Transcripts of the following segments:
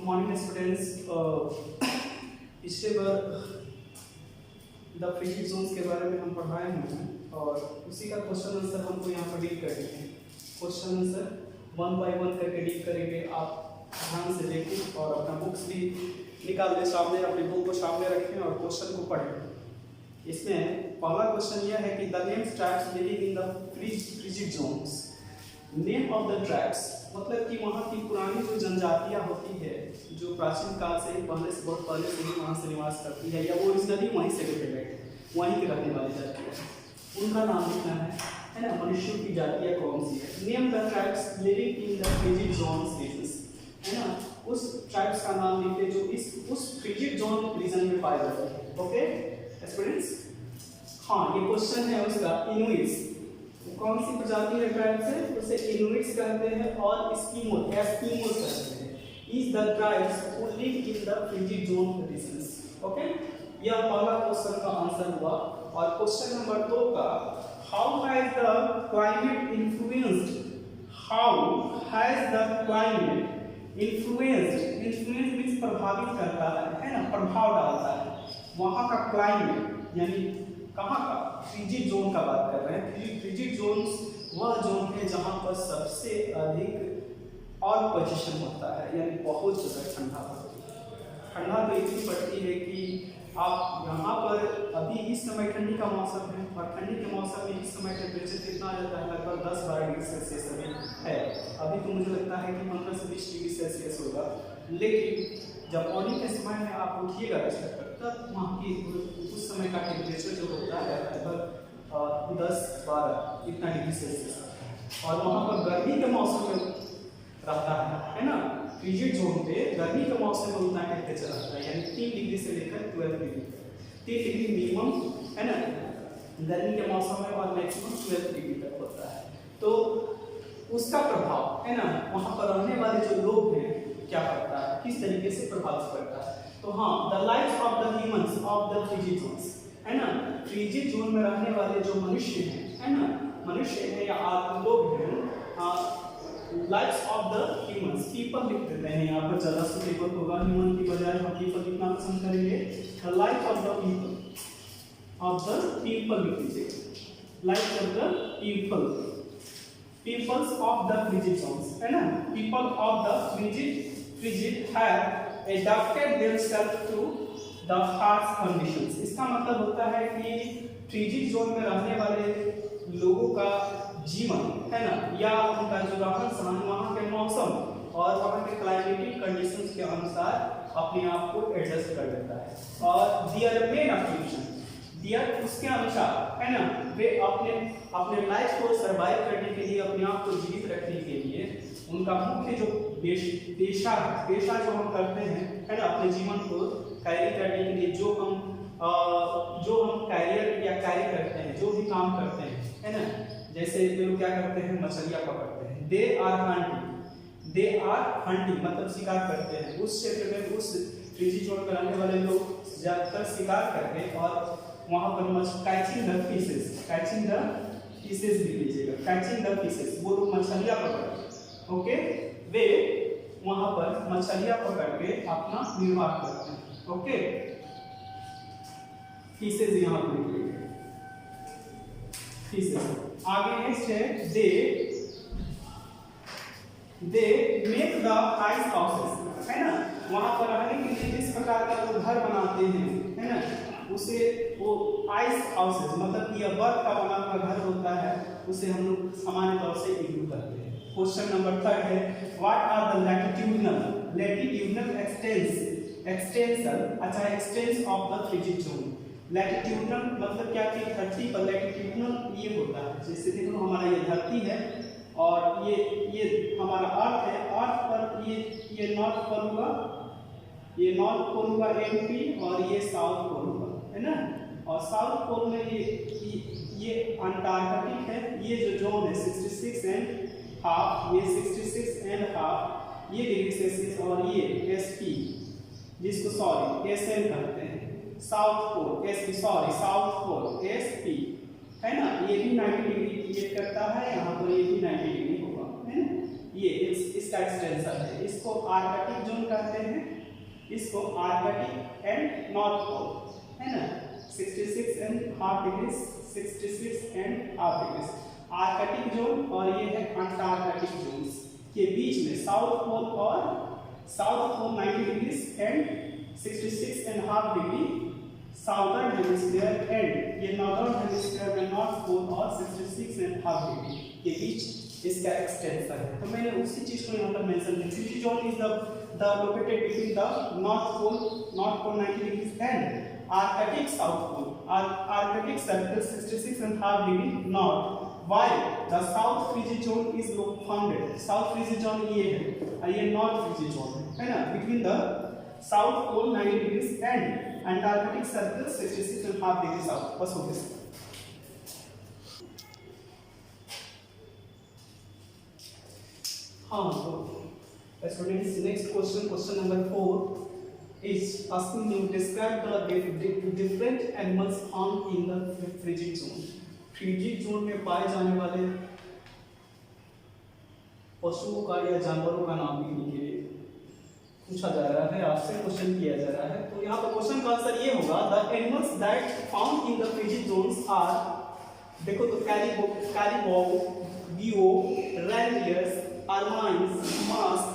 Good morning students. पिछले बार the frigid Jones के बारे में हम पढ़ाए हुए हैं और उसी का क्वेश्चन आंसर हमको यहाँ पर डील करते हैं। क्वेश्चन आंसर 1 बाय 1 करके डील करेंगे। आप ध्यान से देखें और अपना बुक्स भी निकाल दें सामने, अपनी बुक को सामने रखें और क्वेश्चन को पढ़ें। इसमें पहला क्वेश्चन यह है कि the names tribes living in the frigid zones. Name of the tribes मतलब कि वहाँ की पुरानी जो जनजातियाँ होती है जो प्राचीन काल से ही पहले से बहुत पहले से ही वहाँ से निवास करती है या वो ओरिजिनली वहीं से रिलेटेड वहीं के रहने वाली जाति है, उनका नाम लिखना है ना। मनुष्यों की जातियाँ कौन सी है। Name the tribes living in the frigid zones regions, है ना। उस ट्राइब्स का नाम लिखे जो उस फ्रिजिड जोन रीजन में पाए जाते हैं। ओके स्टूडेंट्स, हाँ ये क्वेश्चन है उसका। इनुइट्स कौन सी प्रजाति है ट्राइब से, उसे इनुइट्स कहते हैं और एस्किमोस कहते हैं। Is the tribes who live in the frigid zone regions. Okay, यह पहला क्वेश्चन का आंसर हुआ। और क्वेश्चन नंबर 2 का how has the climate influenced. How has the climate influenced. Influence means प्रभावित करता है ना, प्रभाव डालता है। वहाँ का क्लाइमेट यानी कहाँ का, फ्रिजिड जोन का बात कर रहे हैं। फ्रिजिड जोन्स वह जोन है जहाँ पर सबसे अधिक और पोजीशन होता है, यानी बहुत ज़्यादा ठंडा पड़ती है। ठंडा तो इतनी पड़ती है कि आप यहाँ पर अभी इस समय ठंडी का मौसम है और ठंडी के मौसम में इस समय टेम्परेचर कितना आ जाता है, लगभग 10-12 डिग्री सेल्सियस अभी है। अभी तो मुझे लगता है कि 15 से 20 डिग्री सेल्सियस होगा, लेकिन जब मॉर्निंग के समय में आप उठिएगा तब वहाँ की उस समय का टेम्परेचर जो होता है लगभग 10-12 इतना डिग्री सेल्सियस, और वहाँ पर गर्मी के मौसम में रहता है ना। फ्रिजिड जोन पे गर्मी के मौसम में उतना टेम्परेचर रहता है, यानी 3 डिग्री से लेकर 12 डिग्री, 3 डिग्री मिनिमम है ना गर्मी के मौसम में और मैक्सिमम 12 डिग्री तक होता है। तो उसका प्रभाव है ना वहाँ पर रहने वाले जो लोग हैं क्या करता है, किस तरीके से प्रभावित करता है। तो हाँ, the life of the humans of the frigid zones, है ना। फ्रिजिड जोन में रहने वाले जो मनुष्य हैं, है ना, मनुष्य हैं या आप लोग हैं, life of the humans, people लिख देते हैं यहाँ पर, ज़्यादा सुटेबल होगा। ह्यूमन की बजाय हम पीपल लिखना पसंद करेंगे। The life of the people लिख लीजिए, life of the peoples of the frigid zones, है ना। People of the frigid have adopted themselves to the harsh conditions. इसका मतलब होता है कि फ्रिजिड जोन में रहने वाले लोगों का जीवन, है ना, या उनका जो रहन सहन वहाँ के मौसम और वहाँ के क्लाइमेटिक कंडीशंस के अनुसार अपने आप को एडजस्ट कर लेता है। और दियर मेन ऑक्यूपेशन, दियर उसके अनुसार, है ना, वे अपने लाइफ को सर्वाइव करने के लिए, अपने आप को जीवित रखने के लिए उनका मुख्य जो पेशा जो हम करते हैं, है ना, अपने जीवन को कैरी करने के लिए जो हम कैरियर या कैरी करते हैं, जो भी काम करते हैं, है ना। जैसे लोग क्या करते हैं, मछलियाँ पकड़ते हैं। दे आर हंटिंग मतलब शिकार करते हैं। उस क्षेत्र में उस फ्रिजिड जोन में रहने वाले लोग ज़्यादातर शिकार करते हैं और वहाँ पर कैचिंग द फिशेस भी लीजिएगा, कैचिंग द फिशेस, वो लोग मछलियाँ पकड़ते हैं। ओके, वे वहाँ पर मछलियाँ पकड़ के अपना निर्वाह करते हैं। ओके, फिशेस यहाँ पर लिखिएगा, फिशेस। आगे नेक्स्ट है they make the ice houses, है ना। वहाँ पर रहने के लिए जिस प्रकार का वो घर बनाते हैं, है ना, उसे वो आइस हाउसेस मतलब कि बर्फ का बना हुआ घर होता है, उसे हम लोग सामान्य तौर से इग्नोर करते हैं। क्वेश्चन नंबर 3 है what are the latitudinal extents of the frigid zone. Latitudinal मतलब क्या कि धरती पर लैटिट्यूडनल ये होता है, जैसे देखो हमारा ये धरती है और ये हमारा अर्थ है। अर्थ पर ये नॉर्थ पोल होगा, ये नॉर्थ पोल होगा एमपी, और ये साउथ पोल होगा, है ना। और साउथ पोल में ये अंटार्कटिक है। ये जो जोन है 66 एंड हाफ, ये 66 एंड हाफ ये डिग्री सेल्सियस, और ये एसपी जिसको सॉरी एसएन कहते हैं, south pole SP, sorry south pole SP, है ना। ये भी 90 डिग्री क्रिएट करता है, यहाँ पर ये भी 90 डिग्री होगा, है ना। ये इसका एक्सटेंशन है, इसको आर्कटिक जोन कहते हैं, इसको आर्कटिक एंड नॉर्थ पोल, है ना, 66.5 डिग्री, 66.5 डिग्री आर्कटिक जोन, और ये है अंटार्कटिक जोन के बीच में साउथ पोल और south pole 90 degree and 66.5 degree southern hemisphere and ये नॉर्दर्न हेमिस्फीयर में नॉर्थ पोल और 66.5 डिग्री के बीच इसका एक्सटेंशन है। तो मैंने उसी चीज को यहाँ पर मेंशन किया। Frigid zone is the located between the north pole 90 degree and Arctic south pole, Arctic circle 66.5 degree north, while the south frigid zone is founded, south frigid zone ये है और ये north frigid zone है ना, between the south pole 90 degrees and antarctic circle 66.5 degree south। बस हो गया। हाँ, तो students next question number 4 is asking you describe the different animals found in the frigid zone। Frigid zone में पाए जाने वाले पशुओं का या जानवरों का नाम लिखने के लिए पूछा जा रहा है, आपसे क्वेश्चन किया जा रहा है। तो यहाँ पर क्वेश्चन का आंसर ये होगा, the animals that found in the frigid zones are, देखो तो कैरिबो, गियो, reindeers, ermines, musk,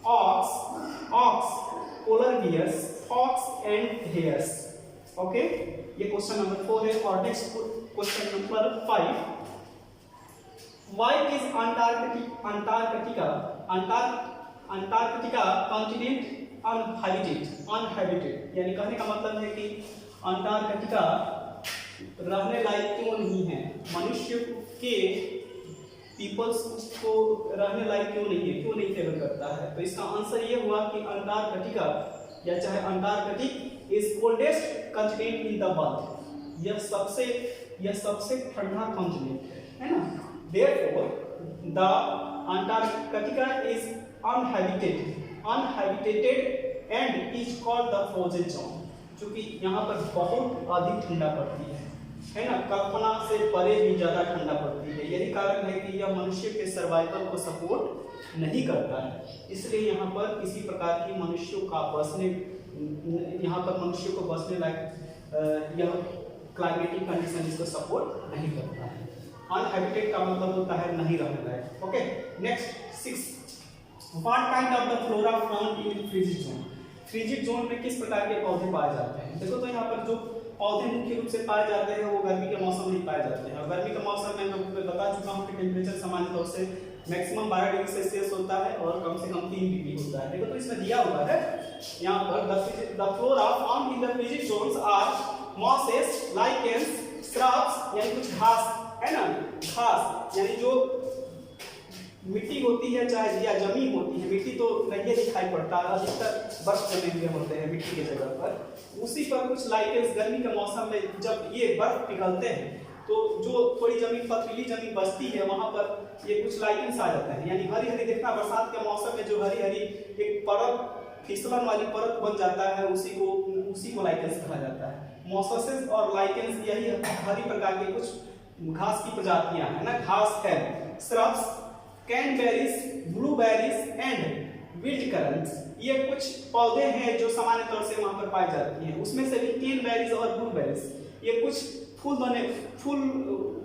ox, polar bears, fox and hares. Okay, ये क्वेश्चन नंबर 4 है। और next question number 5, why is Antarctica continent uninhabited, यानी कहने का मतलब है कि अंटार्कटिका रहने लायक क्यों नहीं है, मनुष्य के पीपल्स को रहने लायक क्यों नहीं है, क्यों नहीं फेवर करता है। तो इसका आंसर ये हुआ कि अंटार्कटिका या चाहे Antarctic is coldest continent in the world, यह सबसे ठंडा कॉन्टिनेंट है ना। Therefore, the Antarctica is uninhabited and is called the frozen zone, क्योंकि यहाँ पर बहुत अधिक ठंडा पड़ती है ना, कल्पना से परे भी ज्यादा ठंडा पड़ती है। यही कारण है कि यह मनुष्य के सर्वाइवल को सपोर्ट नहीं करता है, इसलिए यहाँ पर किसी प्रकार की मनुष्यों का बसने, यहाँ पर मनुष्य को बसने लायक यह क्लाइमेटिक कंडीशन इसको सपोर्ट नहीं करता है। अनहैबिटेड का मतलब होता है नहीं रहने लायक। Okay, next 6, what kind of the flora found in frigid zone, frigid zone में किस प्रकार के पौधे पाए जाते हैं। देखो तो यहाँ पर जो पौधे मुख्य रूप से पाए जाते हैं वो गर्मी के मौसम में पाए जाते हैं, और गर्मी के मौसम में मैं बता चुका हूँ कि टेम्परेचर सामान्य तौर से मैक्सिमम 12 डिग्री सेल्सियस होता है और कम से कम 3 डिग्री होता है। देखो तो इसमें दिया हुआ है यहाँ पर, the flora found in the frigid zones are mosses, lichens, shrubs, यानी कुछ घास है ना, घास यानी जो मिट्टी होती है चाहे या जमीन होती है, मिट्टी तो नहीं दिखाई पड़ता, अधिकतर बर्फ जमे हुए होते हैं मिट्टी की जगह पर, उसी पर कुछ लाइकेंस गर्मी के मौसम में जब ये बर्फ पिघलते हैं तो जो थोड़ी जमीन पथरीली जमीन बचती है वहां पर ये कुछ लाइकेंस आ जाते हैं, यानी हरी हरी देखना, बरसात के मौसम में जो हरी हरी एक परत, फिसलन वाली परत बन जाता है, उसी को लाइकेंस कहा जाता है। मॉसेस और लाइकेंस यही हरी प्रकार के कुछ घास की प्रजातियां है ना, घास है। Shrubs, cranberries, blueberries and wild currants, ये कुछ पौधे हैं जो सामान्य तौर से वहां पर पाई जाती हैं। उसमें से भी कैनबेरीज और ब्लूबेरीज, ये कुछ फूल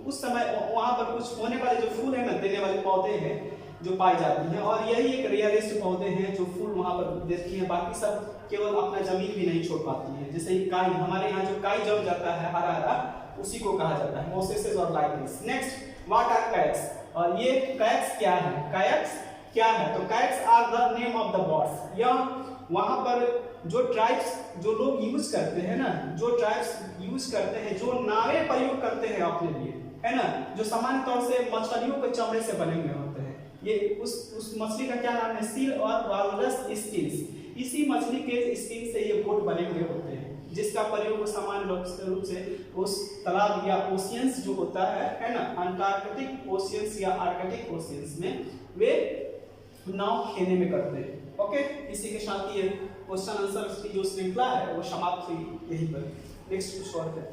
उस समय वहां पर कुछ होने वाले जो फूल है ना, देने वाले पौधे हैं जो पाई जाती हैं, और यही एक रेयरेस्ट पौधे हैं जो फूल वहां पर देती हैं। बाकी सब केवल अपना जमीन भी नहीं छोड़ पाती है, जैसे काई, हमारे यहाँ जो काई जम जाता है हरा हरा, उसी को कहा जाता है मोसेस और लाइकेंस। नेक्स्ट, व्हाट आर कैक्स, और ये कैक्स क्या है, कैक्स क्या है, तो कैक्स are the name of the birds, यह वहां पर जो ट्राइब्स जो लोग यूज करते हैं ना, जो ट्राइब्स यूज करते हैं, जो नावें प्रयोग करते हैं अपने लिए, है ना, जो सामान्य तौर से मछलियों के चमड़े से बने हुए होते हैं, ये उस मछली का क्या नाम है, सील और वालरस स्किन्स, इसी मछली के स्किन से ये बोट बने हुए होते हैं, जिसका प्रयोग सामान्य रूप से उस तालाब या ओशियंस जो होता है ना, अंटार्कटिक ओशियंस या आर्कटिक ओशियंस में वे नाव खेने में करते हैं। ओके, इसी के साथ ये क्वेश्चन आंसर की जो श्रृंखला है वो समाप्त हुई यहीं पर। नेक्स्ट कुछ और है।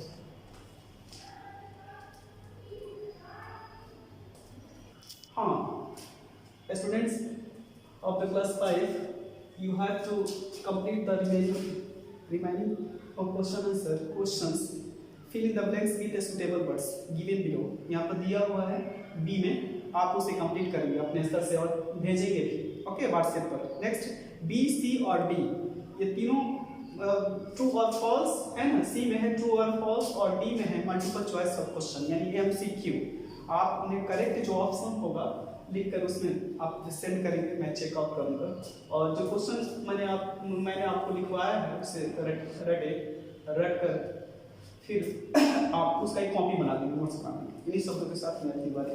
हाँ, Students of the class 5, you have to complete the remaining of question answer questions. Fill in the blanks with the suitable words given below. यहाँ पर दिया हुआ है बी में, आप उसे कंप्लीट करेंगे अपने स्तर से और भेजेंगे भी, ओके, व्हाट्सएप पर। नेक्स्ट बी, सी और डी, ये तीनों ट्रू और फॉल्स है ना, सी में है ट्रू और फॉल्स और डी में है मल्टीपल चॉइस ऑफ क्वेश्चन यानी MCQ। आप उन्हें करेक्ट जो ऑप्शन होगा लिख कर उसमें आप सेंड करेंगे, मैं चेकआउट करूँगा। और जो क्वेश्चन मैंने आपको लिखवाया है उसे रट कर फिर आप उसका एक कॉपी बना देंगे नोट्स बनाने। इन्हीं शब्दों के साथ मैं अपनी बात